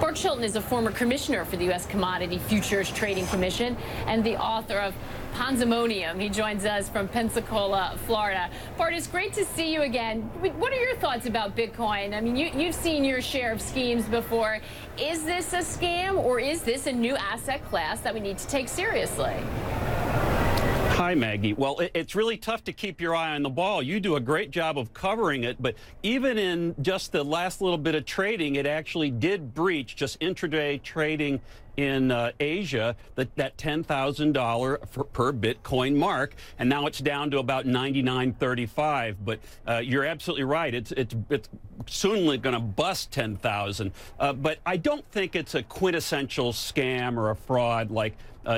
Bart Chilton is a former commissioner for the U.S. Commodity Futures Trading Commission and the author of Panzamonium. He joins us from Pensacola, Florida. Bart, it's great to see you again. What are your thoughts about Bitcoin? I mean, you've seen your share of schemes before. Is this a scam, or is this a new asset class that we need to take seriously? Hi, Maggie. Well, it's really tough to keep your eye on the ball. You do a great job of covering it, but even in just the last little bit of trading, it actually did breach just intraday trading in Asia, that $10,000 per Bitcoin mark, and now it's down to about 99.35. But you're absolutely right. It's soon going to bust 10,000. But I don't think it's a quintessential scam or a fraud like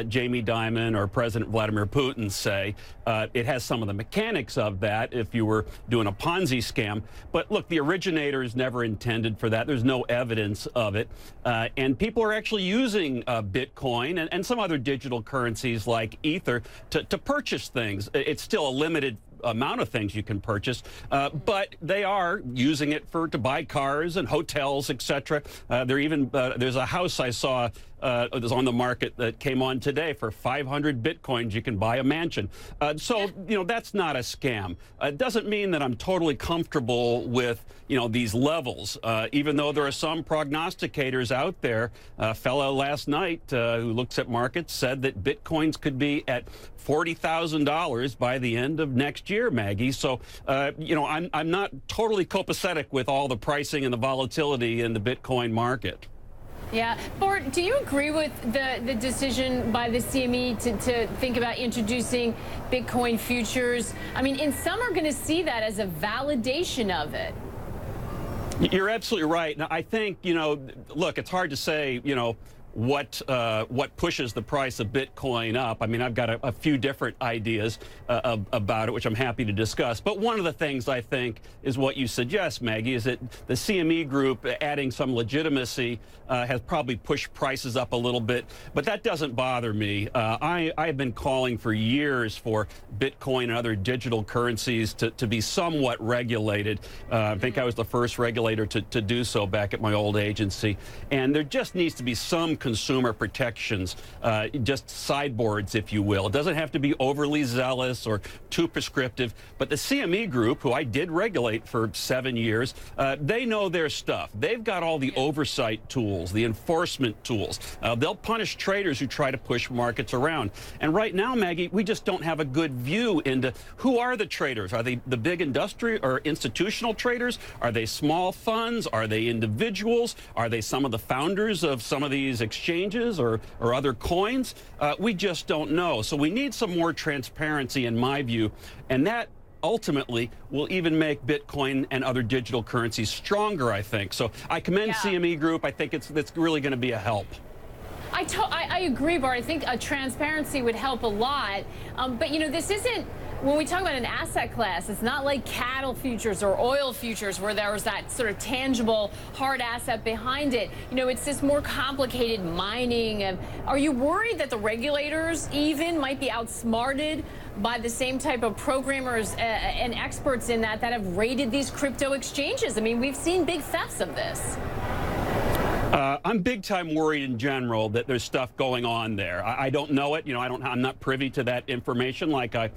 Jamie Dimon or President Vladimir Putin say. It has some of the mechanics of that if you were doing a Ponzi scam. But look, the originator is never intended for that. There's no evidence of it. And people are actually using Bitcoin and some other digital currencies like Ether to purchase things. It's still a limited amount of things you can purchase, but they are using it to buy cars and hotels, etc. There's a house I saw it was on the market that came on today for 500 Bitcoins. You can buy a mansion. So, that's not a scam. It doesn't mean that I'm totally comfortable with, these levels, even though there are some prognosticators out there. A fellow last night who looks at markets said that Bitcoins could be at $40,000 by the end of next year, Maggie. So, I'm not totally copacetic with all the pricing and the volatility in the Bitcoin market. Yeah. Bart, do you agree with the decision by the CME to think about introducing Bitcoin futures? I mean, and some are going to see that as a validation of it. You're absolutely right. Now, I think, look, it's hard to say, what pushes the price of Bitcoin up. I mean, I've got a few different ideas about it, which I'm happy to discuss. But one of the things I think is what you suggest, Maggie, is that the CME Group adding some legitimacy has probably pushed prices up a little bit. But that doesn't bother me. I have been calling for years for Bitcoin and other digital currencies to be somewhat regulated. I think I was the first regulator to do so back at my old agency. And there just needs to be some consumer protections, just sideboards, if you will. It doesn't have to be overly zealous or too prescriptive, but the CME Group, who I did regulate for 7 years, they know their stuff. They've got all the oversight tools, the enforcement tools. They'll punish traders who try to push markets around. And right now, Maggie, we just don't have a good view into who are the traders. Are they the big industry or institutional traders? Are they small funds? Are they individuals? Are they some of the founders of some of these exchanges or other coins? We just don't know. So we need some more transparency, in my view, and that ultimately will even make Bitcoin and other digital currencies stronger, I think. So I commend CME Group. I think it's really going to be a help. I agree, Bart. I think transparency would help a lot. But, this isn't, when we talk about an asset class, it's not like cattle futures or oil futures where there was that sort of tangible hard asset behind it. It's this more complicated mining. Are you worried that the regulators even might be outsmarted by the same type of programmers and experts in that have raided these crypto exchanges? I mean, we've seen big thefts of this. I'm big time worried in general that there's stuff going on there. I don't know it. I'm not privy to that information like I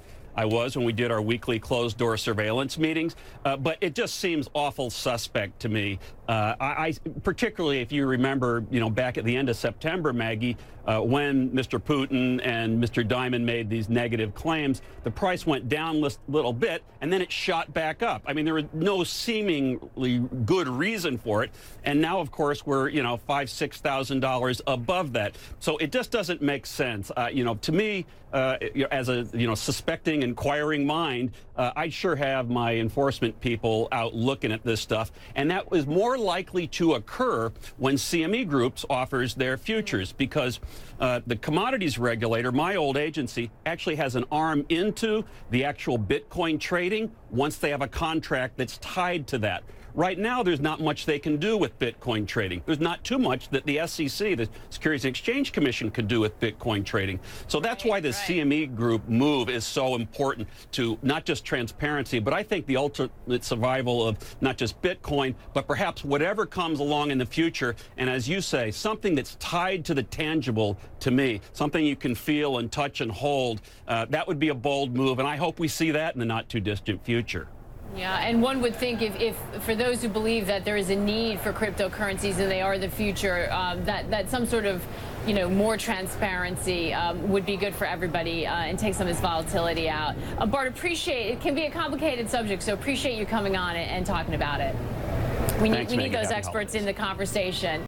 was when we did our weekly closed door surveillance meetings, but it just seems awful suspect to me. I particularly if you remember, back at the end of September, Maggie, when Mr. Putin and Mr. Dimon made these negative claims, the price went down a little bit and then it shot back up. I mean, there was no seemingly good reason for it. And now, of course, we're, $5,000–6,000 above that. So it just doesn't make sense. To me, as a, suspecting, inquiring mind, I sure have my enforcement people out looking at this stuff. And that was more likely to occur when CME Groups offers their futures, because the commodities regulator, my old agency, actually has an arm into the actual Bitcoin trading once they have a contract that's tied to that. Right now, there's not much they can do with Bitcoin trading. There's not too much that the SEC, the Securities and Exchange Commission, could do with Bitcoin trading. So that's why the CME Group move is so important to not just transparency, but I think the ultimate survival of not just Bitcoin, but perhaps whatever comes along in the future. And as you say, something that's tied to the tangible, to me, something you can feel and touch and hold. That would be a bold move, and I hope we see that in the not too distant future. Yeah, and one would think if for those who believe that there is a need for cryptocurrencies and they are the future, that some sort of, more transparency would be good for everybody and take some of this volatility out. Bart, it can be a complicated subject, so appreciate you coming on and talking about it. We need those experts in the conversation.